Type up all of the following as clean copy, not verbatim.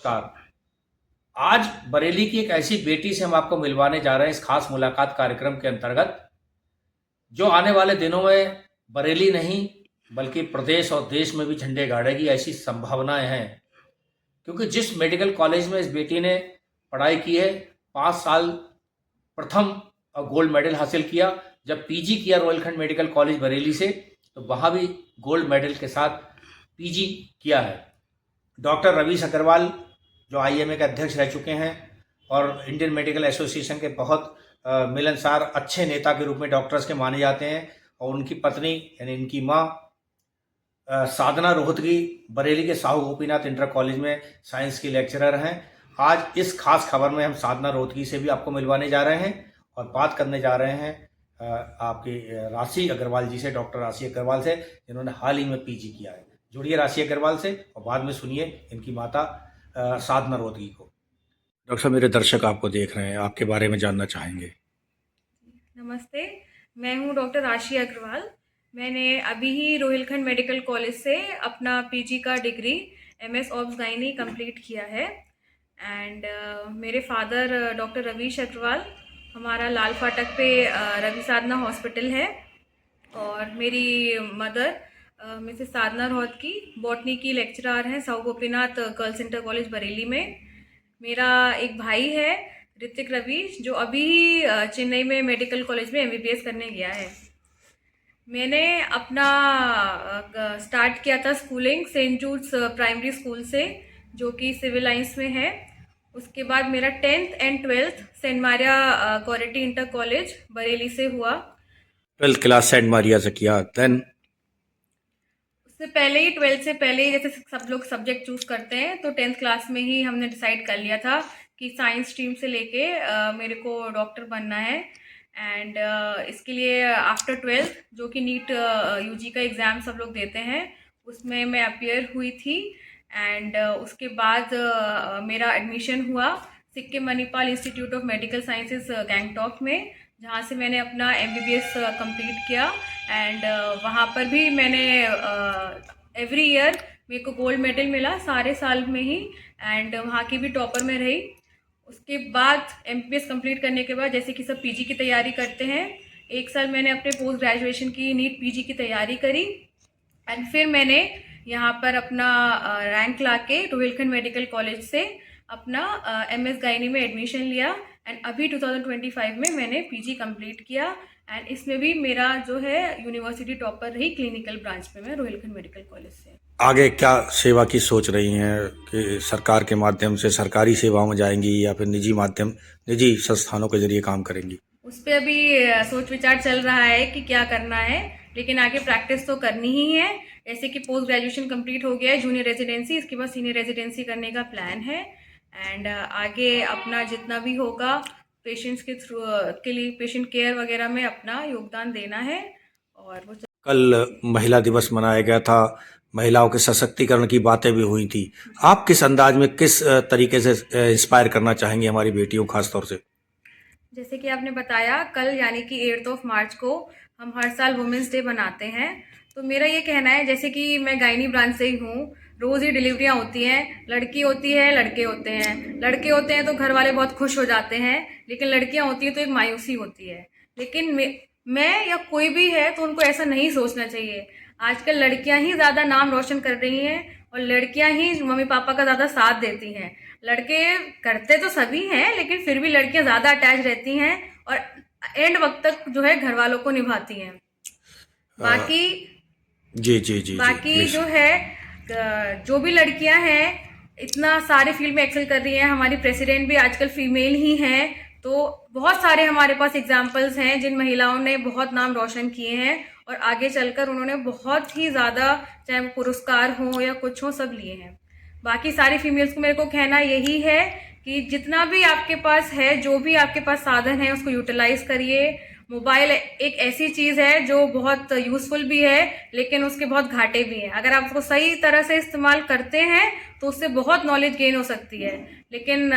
नमस्कार। आज बरेली की एक ऐसी बेटी से हम आपको मिलवाने जा रहे हैं इस खास मुलाकात कार्यक्रम के अंतर्गत, जो आने वाले दिनों में बरेली नहीं बल्कि प्रदेश और देश में भी झंडे गाड़ेगी, ऐसी संभावनाएं हैं। क्योंकि जिस मेडिकल कॉलेज में इस बेटी ने पढ़ाई की है, 5 साल प्रथम गोल्ड मेडल हासिल किया। जब पीजी किया रोहिलखंड मेडिकल कॉलेज बरेली से, तो वहाँ भी गोल्ड मेडल के साथ पीजी किया है। डॉक्टर रवीश अग्रवाल, जो आईएमए के अध्यक्ष रह चुके हैं और इंडियन मेडिकल एसोसिएशन के बहुत मिलनसार अच्छे नेता के रूप में डॉक्टर्स के माने जाते हैं। और उनकी पत्नी यानी इनकी माँ साधना रोहतगी बरेली के साहू गोपीनाथ इंटर कॉलेज में साइंस की लेक्चरर हैं। आज इस खास खबर में हम साधना रोहतगी से भी आपको मिलवाने जा रहे हैं और बात करने जा रहे हैं आपकी राशि अग्रवाल जी से, डॉक्टर राशि अग्रवाल से, जिन्होंने हाल ही में पीजी किया है। जुड़िए राशि अग्रवाल से और बाद में सुनिए इनकी माता साधना रोहतगी को। डॉक्टर साहब, मेरे दर्शक आपको देख रहे हैं, आपके बारे में जानना चाहेंगे। नमस्ते, मैं हूँ डॉक्टर राशि अग्रवाल। मैंने अभी ही रोहिलखंड मेडिकल कॉलेज से अपना पीजी का degree MS obs gynae complete किया है। एंड मेरे फादर डॉक्टर रवीश अग्रवाल, हमारा लाल फाटक पे रवि साधना हॉस्पिटल है। और मेरी मदर मिसेस साधना रोहतगी बॉटनी की लेक्चरर हैं Sahu Gopinath girls inter college Bareilly में। मेरा एक भाई है ऋतिक रवि, जो अभी चेन्नई में मेडिकल कॉलेज में एमबीबीएस करने गया है। मैंने अपना स्टार्ट किया था schooling Saint Jude's primary school से, जो कि सिविल लाइंस में है। उसके बाद मेरा 10th and 12th Saint Maria quality inter college Bareilly से हुआ। 12th क्लास सेंट मारिया से किया, देन उससे पहले ही 12th से पहले ही, जैसे सब लोग सब्जेक्ट चूज करते हैं, तो 10th क्लास में ही हमने डिसाइड कर लिया था कि साइंस स्ट्रीम से लेके मेरे को डॉक्टर बनना है। एंड इसके लिए आफ्टर 12th, जो कि नीट यूजी का एग्ज़ाम सब लोग देते हैं, उसमें मैं अपीयर हुई थी। एंड उसके बाद मेरा एडमिशन हुआ Sikkim Manipal institute of medical sciences Gangtok में, जहाँ से मैंने अपना एमबीबीएस कंप्लीट किया। एंड वहाँ पर भी मैंने एवरी ईयर मेरे को गोल्ड मेडल मिला सारे साल में ही। एंड वहाँ की भी टॉपर में रही। उसके बाद एमबीबीएस कंप्लीट करने के बाद, जैसे कि सब पीजी की तैयारी करते हैं, 1 साल मैंने अपने पोस्ट ग्रेजुएशन की नीट पीजी की तैयारी करी। एंड फिर मैंने यहाँ पर अपना रैंक ला के रोहिलखंड मेडिकल कॉलेज से अपना एमएस गायनी में एडमिशन लिया। एंड अभी 2025 में मैंने पीजी कंप्लीट किया। एंड इसमें भी मेरा जो है यूनिवर्सिटी टॉपर रही क्लिनिकल ब्रांच में, मैं रोहिलखंड मेडिकल कॉलेज से। आगे क्या सेवा की सोच रही हैं कि सरकार के माध्यम से सरकारी सेवाओं में जाएंगी या फिर निजी संस्थानों के जरिए काम करेंगी? उस पर अभी सोच विचार चल रहा है कि क्या करना है, लेकिन आगे प्रैक्टिस तो करनी ही है। जैसे कि पोस्ट ग्रेजुएशन कंप्लीट हो गया है, जूनियर रेजिडेंसी, इसके बाद सीनियर रेजिडेंसी करने का प्लान है। एंड आगे अपना जितना भी होगा पेशेंट्स के थ्रू के लिए पेशेंट केयर वगैरह में अपना योगदान देना है। और वो कल महिला दिवस मनाया गया था, महिलाओं के सशक्तिकरण की बातें भी हुई थी। आप किस अंदाज में, किस तरीके से इंस्पायर करना चाहेंगे हमारी बेटियों खास तौर से? जैसे कि आपने बताया, कल यानी कि 8 मार्च को हम हर साल वुमेंस डे मनाते हैं। तो मेरा ये कहना है, जैसे कि मैं गायनी ब्रांच से ही हूँ, रोज़ ही डिलीवरियाँ होती हैं, लड़की होती है लड़के होते हैं। लड़के होते हैं तो घर वाले बहुत खुश हो जाते हैं, लेकिन लड़कियाँ होती हैं तो एक मायूसी होती है। लेकिन मैं या कोई भी है तो उनको ऐसा नहीं सोचना चाहिए। आजकल लड़कियां ही ज़्यादा नाम रोशन कर रही हैं और लड़कियां ही मम्मी पापा का ज़्यादा साथ देती हैं। लड़के करते तो सभी हैं, लेकिन फिर भी लड़कियां ज़्यादा अटैच रहती हैं और एंड वक्त तक जो है घर वालों को निभाती हैं। बाकी जी जी जी जी, बाकी जो है जो भी लड़कियां हैं इतना सारे फील्ड में एक्सेल कर रही हैं। हमारी प्रेसिडेंट भी आजकल फीमेल ही हैं। तो बहुत सारे हमारे पास एग्जाम्पल्स हैं जिन महिलाओं ने बहुत नाम रोशन किए हैं और आगे चलकर उन्होंने बहुत ही ज़्यादा, चाहे वो पुरस्कार हो या कुछ हो, सब लिए हैं। बाकी सारी फीमेल्स को मेरे को कहना यही है कि जितना भी आपके पास है, जो भी आपके पास साधन है, उसको यूटिलाइज करिए। मोबाइल एक ऐसी चीज़ है जो बहुत यूज़फुल भी है, लेकिन उसके बहुत घाटे भी हैं। अगर आप उसको सही तरह से इस्तेमाल करते हैं तो उससे बहुत नॉलेज गेन हो सकती है। लेकिन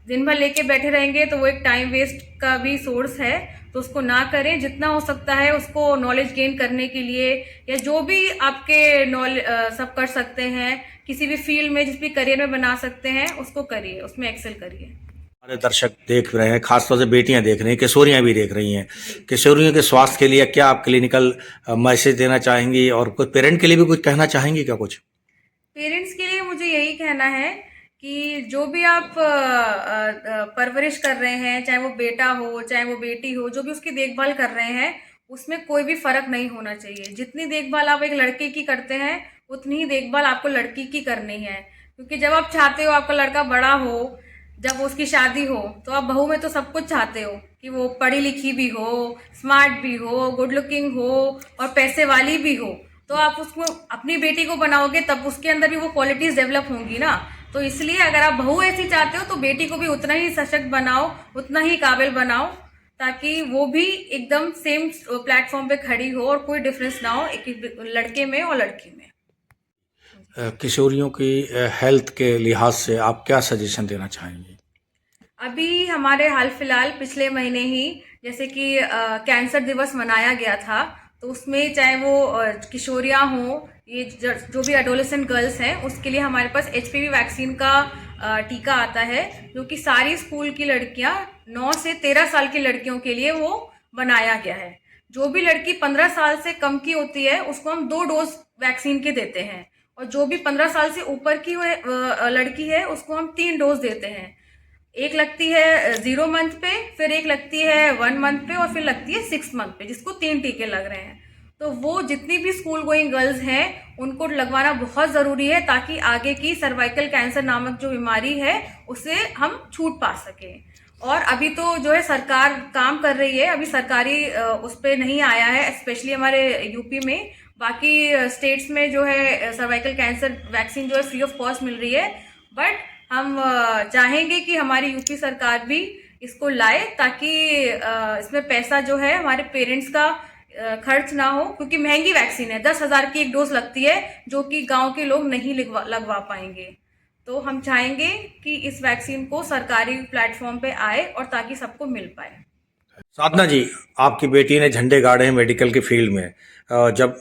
दिन भर लेके बैठे रहेंगे तो वो एक टाइम वेस्ट का भी सोर्स है। तो उसको ना करें। जितना हो सकता है उसको नॉलेज गेन करने के लिए या जो भी आपके नॉलेज सब कर सकते हैं, किसी भी फील्ड में जिस भी करियर में बना सकते हैं उसको करिए, उसमें एक्सेल करिए। हमारे दर्शक देख रहे हैं, खासतौर से बेटियां देख रही हैं, किशोरियां भी देख रही हैं। किशोरियों के स्वास्थ्य के लिए क्या आप क्लिनिकल मैसेज देना चाहेंगी और कुछ पेरेंट के लिए भी कुछ कहना चाहेंगी क्या कुछ? पेरेंट्स के लिए मुझे यही कहना है कि जो भी आप परवरिश कर रहे हैं, चाहे वो बेटा हो चाहे वो बेटी हो, जो भी उसकी देखभाल कर रहे हैं उसमें कोई भी फर्क नहीं होना चाहिए। जितनी देखभाल आप एक लड़के की करते हैं उतनी ही देखभाल आपको लड़की की करनी है। क्योंकि जब आप चाहते हो आपका लड़का बड़ा हो, जब उसकी शादी हो, तो आप बहू में तो सब कुछ चाहते हो कि वो पढ़ी लिखी भी हो, स्मार्ट भी हो, गुड लुकिंग हो और पैसे वाली भी हो। तो आप उसको अपनी बेटी को बनाओगे तब उसके अंदर भी वो क्वालिटीज डेवलप होंगी ना। तो इसलिए अगर आप बहू ऐसी चाहते हो तो बेटी को भी उतना ही सशक्त बनाओ, उतना ही काबिल बनाओ, ताकि वो भी एकदम सेम प्लेटफॉर्म पे खड़ी हो और कोई डिफरेंस ना हो एक लड़के में और लड़की में। किशोरियों की हेल्थ के लिहाज से आप क्या सजेशन देना चाहेंगे? अभी हमारे हाल फिलहाल पिछले महीने ही जैसे कि कैंसर दिवस मनाया गया था, तो उसमें चाहे वो किशोरियां हों, ये जो भी एडोलेसेंट गर्ल्स हैं, उसके लिए हमारे पास एचपीवी वैक्सीन का टीका आता है, जो कि सारी स्कूल की लड़कियां 9 से 13 साल की लड़कियों के लिए वो बनाया गया है। जो भी लड़की 15 साल से कम की होती है उसको हम 2 डोज वैक्सीन के देते हैं, और जो भी 15 साल से ऊपर की लड़की है उसको हम 3 डोज देते हैं। एक लगती है 0 मंथ पे, फिर एक लगती है 1 मंथ पे और फिर लगती है 6 मंथ पे, जिसको 3 टीके लग रहे हैं। तो वो जितनी भी स्कूल गोइंग गर्ल्स हैं उनको लगवाना बहुत ज़रूरी है, ताकि आगे की सर्वाइकल कैंसर नामक जो बीमारी है उससे हम छूट पा सकें। और अभी तो जो है सरकार काम कर रही है, अभी सरकारी उस पर नहीं आया है, स्पेशली हमारे यूपी में। बाकी स्टेट्स में जो है सर्वाइकल कैंसर वैक्सीन जो है फ्री ऑफ कॉस्ट मिल रही है, बट हम चाहेंगे कि हमारी यूपी सरकार भी इसको लाए, ताकि इसमें पैसा जो है हमारे पेरेंट्स का खर्च ना हो, क्योंकि महंगी वैक्सीन है। 10,000 की एक डोज लगती है, जो कि गांव के लोग नहीं लगवा पाएंगे। तो हम चाहेंगे कि इस वैक्सीन को सरकारी प्लेटफॉर्म पे आए और ताकि सबको मिल पाए। साधना जी, आपकी बेटी ने झंडे गाड़े हैं मेडिकल के फील्ड में। जब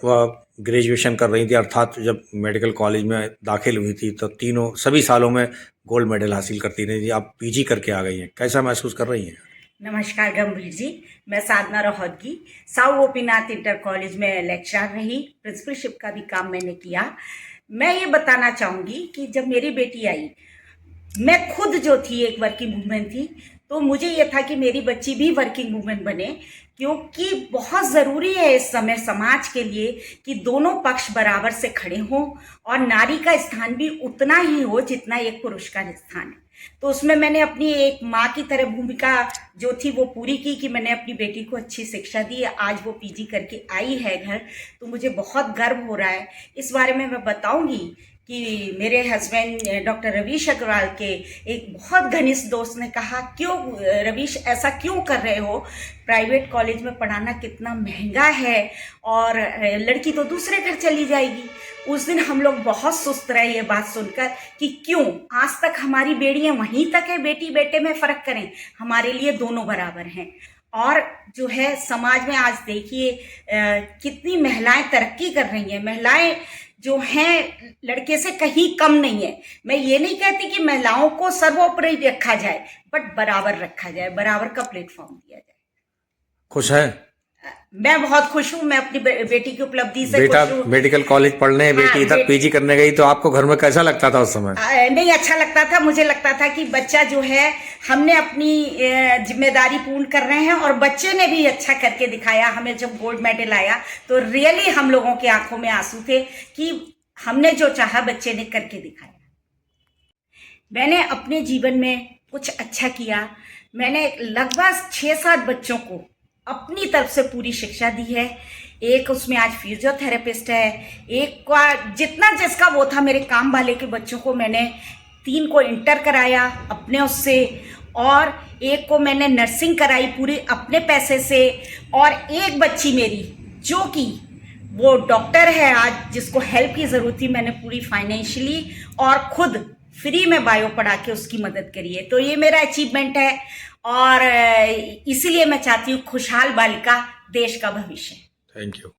ग्रेजुएशन कर रही थी, अर्थात जब मेडिकल कॉलेज में दाखिल हुई थी, तो सभी सालों में गोल्ड मेडल हासिल करती रही थी। आप पीजी करके आ गई हैं, कैसा महसूस कर रही हैं? नमस्कार गंभीर जी, मैं साधना रोहतगी साउ गोपीनाथ इंटर कॉलेज में लेक्चरर रही, प्रिंसिपलशिप का भी काम मैंने किया। मैं ये बताना चाहूँगी कि जब मेरी बेटी आई, मैं खुद जो थी एक वर्किंग वूमेन थी, तो मुझे ये था कि मेरी बच्ची भी वर्किंग वूमेन बने, क्योंकि बहुत ज़रूरी है इस समय समाज के लिए कि दोनों पक्ष बराबर से खड़े हों और नारी का स्थान भी उतना ही हो जितना एक पुरुष का स्थान है। तो उसमें मैंने अपनी एक माँ की तरह भूमिका जो थी वो पूरी की कि मैंने अपनी बेटी को अच्छी शिक्षा दी। आज वो पीजी करके आई है घर, तो मुझे बहुत गर्व हो रहा है। इस बारे में मैं बताऊंगी कि मेरे हस्बैंड डॉक्टर रवीश अग्रवाल के एक बहुत घनिष्ठ दोस्त ने कहा, क्यों रवीश ऐसा क्यों कर रहे हो, प्राइवेट कॉलेज में पढ़ाना कितना महंगा है और लड़की तो दूसरे घर चली जाएगी। उस दिन हम लोग बहुत सुस्त रहे ये बात सुनकर कि क्यों आज तक हमारी बेड़ियां वहीं तक है, बेटी बेटे में फर्क करें, हमारे लिए दोनों बराबर हैं। और जो है समाज में आज देखिए कितनी महिलाएं तरक्की कर रही हैं। महिलाएं जो हैं लड़के से कहीं कम नहीं है। मैं ये नहीं कहती कि महिलाओं को सर्वोपरि रखा जाए, बट बराबर रखा जाए, बराबर का प्लेटफॉर्म दिया जाए। खुश है? मैं बहुत खुश हूँ, मैं अपनी बेटी की उपलब्धि से बेटा खुश हूँ। मेडिकल कॉलेज पढ़ने, बेटी इधर पीजी करने गई, तो आपको घर में कैसा लगता था उस समय? नहीं अच्छा लगता था, मुझे लगता था कि बच्चा जो है हमने अपनी जिम्मेदारी पूर्ण कर रहे हैं, और बच्चे ने भी अच्छा करके दिखाया। हमें जब गोल्ड मेडल आया तो रियली हम लोगों की आंखों में आंसू थे कि हमने जो चाहा बच्चे ने करके दिखाया। मैंने अपने जीवन में कुछ अच्छा किया। मैंने लगभग 6-7 बच्चों को अपनी तरफ से पूरी शिक्षा दी है। एक उसमें आज फिजियोथेरेपिस्ट है, एक का जितना जिसका वो था, मेरे काम वाले के बच्चों को मैंने 3 को इंटर कराया अपने उससे, और एक को मैंने नर्सिंग कराई पूरी अपने पैसे से, और एक बच्ची मेरी जो कि वो डॉक्टर है आज, जिसको हेल्प की ज़रूरत थी, मैंने पूरी फाइनेंशियली और खुद फ्री में बायो पढ़ा के उसकी मदद करी है। तो ये मेरा अचीवमेंट है। और इसलिए मैं चाहती हूँ खुशहाल बालिका देश का भविष्य। Thank you.